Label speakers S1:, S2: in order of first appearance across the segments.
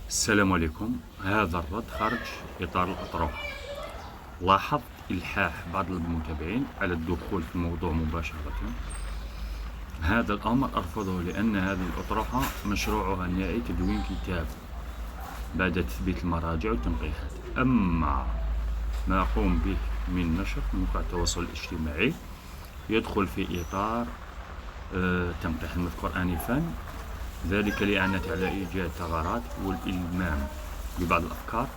S1: السلام عليكم. هذا الرد خارج إطار الأطروحة. لاحظت إلحاح بعض المتابعين على الدخول في الموضوع مباشرة. هذا الأمر أرفضه لأن هذه الأطروحة مشروعها النهائي تدوين كتاب بعد تثبيت المراجع والتنقيحات. أما ما أقوم به من نشر موقع التواصل الاجتماعي يدخل في إطار تنقيح المذكور آنفا، ذلك لإعانة على إيجاد ثغرات والإلمام ببعض الأفكار.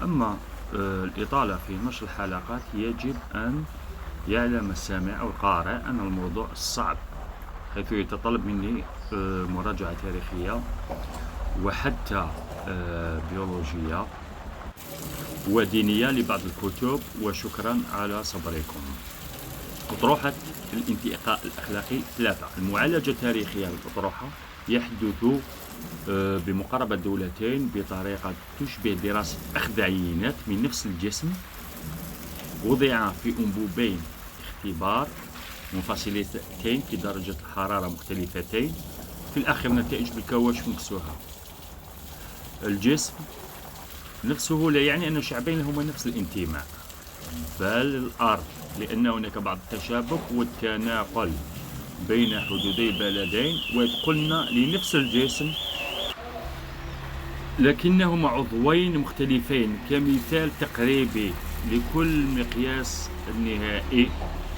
S1: أما الإطالة في نشر الحلقات يجب أن يعلم السامع أو القارئ أن الموضوع صعب، حيث يتطلب مني مراجعة تاريخية وحتى بيولوجية ودينية لبعض الكتب. وشكرا على صبركم. أطروحة الانتقاء الأخلاقي 3. المعالجة التاريخية للأطروحة يحدث بمقاربة دولتين بطريقة تشبه دراسة أخذ عينات من نفس الجسم وضع في أنبوبين اختبار منفصلتين في درجة الحرارة مختلفتين. في الآخر نتائج بالكواشف مكسوها. الجسم نفسه لا يعني أن الشعبين لهما نفس الانتماء، بل الأرض، لأن هناك بعض التشابك والتناقل بين حدودي بلدين ويدخلن لنفس الجسم لكنهما عضوين مختلفين. كمثال تقريبي لكل مقياس النهائي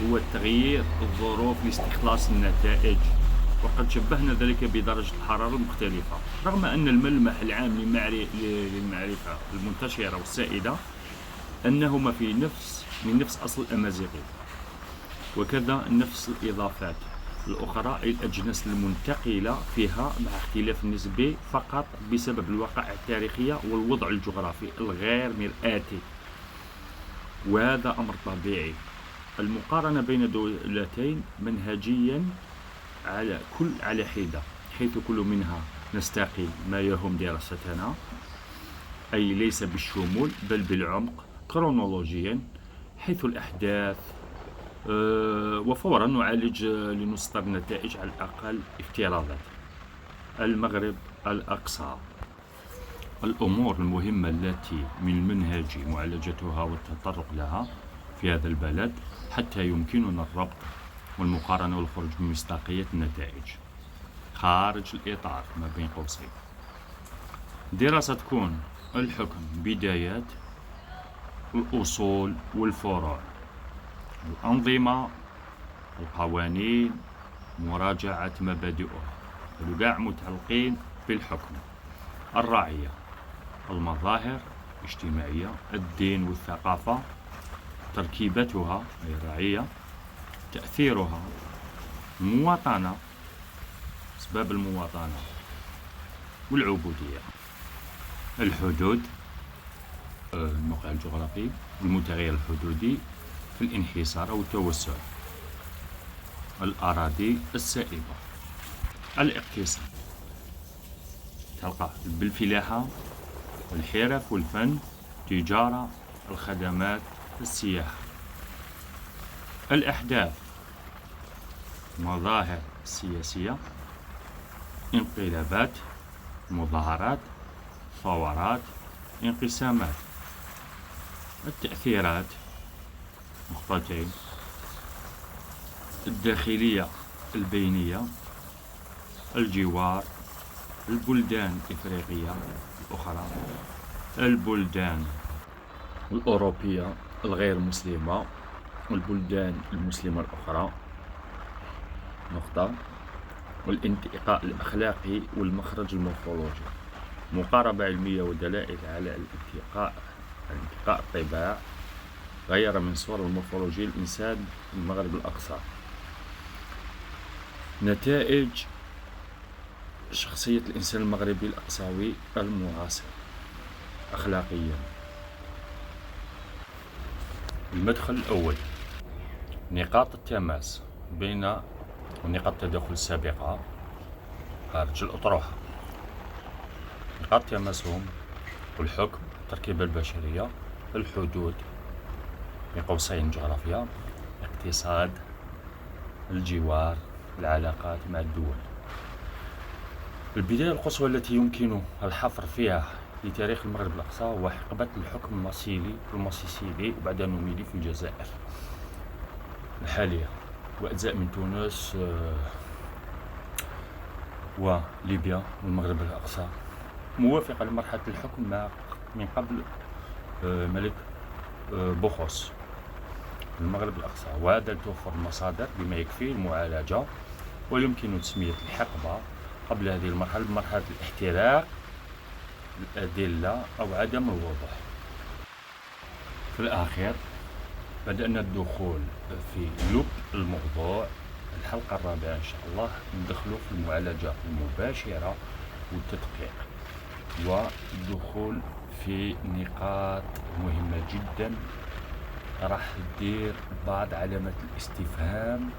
S1: هو تغيير الظروف لاستخلاص النتائج، وقد شبهنا ذلك بدرجة الحرارة المختلفة. رغم أن الملمح العام للمعرفة المنتشرة والسائدة أنهما من نفس أصل الأمازيغي، وكذا نفس الإضافات الأخرى أي الأجناس المنتقلة فيها مع اختلاف نسبي فقط بسبب الوقائع التاريخية والوضع الجغرافي الغير مرآتي، وهذا أمر طبيعي. المقارنة بين دولتين منهجيا على حدة، حيث كل منها نستقي ما يهم دراستنا، أي ليس بالشمول بل بالعمق كرونولوجيا، حيث الأحداث وفورا نعالج لنسطر نتائج على الأقل افتراضات. المغرب الأقصى. الأمور المهمة التي من المنهج معالجتها والتطرق لها في هذا البلد حتى يمكننا الربط والمقارنة والخروج من مصداقية النتائج خارج الإطار ما بين قوسين. دراسة تكون الحكم بدايات، الأصول والفروع، الأنظمة، القوانين، مراجعة مبادئها، الوقاع متعلقين بالحكم، الرعية، المظاهر الاجتماعية، الدين والثقافة، تركيبتها أي الرعية، تأثيرها، المواطنة، أسباب المواطنة والعبودية، الحدود، الموقع الجغرافي، المتغير الحدودي في الانحسار أو التوسع، الأراضي السائبة، الاقتصاد تلقى بالفلاحة والحرف والفن، التجارة، الخدمات، السياحة، الأحداث، مظاهر سياسية، انقلابات، مظاهرات، ثورات، انقسامات، التأثيرات نقطتين، الداخلية البينية، الجوار، البلدان الإفريقية الأخرى، البلدان الأوروبية الغير مسلمة، والبلدان المسلمة الأخرى نقطة، والانتقاء الأخلاقي والمخرج المورفولوجي، مقاربة علمية ودلائل على الانتقاء الطباع غير من صور المورفولوجيا الإنسان في المغرب الأقصى، نتائج شخصية الإنسان المغربي الأقصوي المعاصر أخلاقيا. المدخل الأول، نقاط التماس بين ونقاط التداخل السابقة خارج الأطروحة. نقاط تماسهم الحكم، التركيبة البشرية، الحدود بقوسين جغرافيا، الاقتصاد، الجوار، العلاقات مع الدول. البداية القصوى التي يمكن الحفر فيها لتاريخ المغرب الأقصى وحقبة الحكم الماسيسيلي بعد نوميدي في الجزائر الحالية وأجزاء من تونس وليبيا والمغرب الأقصى، موافقة لمرحلة الحكم من قبل ملك بوخوس المغرب الأقصى، وهذا توفر المصادر بما يكفي المعالجة، ويمكن تسمية الحقبة قبل هذه المرحلة بمرحلة الاحتراق الأدلة أو عدم الوضوح. في الأخير بدأنا الدخول في لب الموضوع. الحلقة الرابعة إن شاء الله ندخلوا في المعالجة المباشرة والتدقيق والدخول في نقاط مهمة جدا راح تدير بعض علامات الاستفهام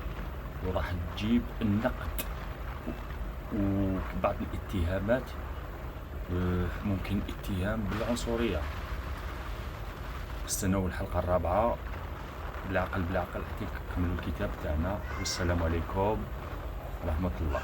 S1: وراح تجيب النقد وبعض الاتهامات، ممكن اتهام بالعنصرية. استنوا الحلقة الرابعة. بالعقل حتى نكملوا الكتاب تاعنا، والسلام عليكم ورحمة الله.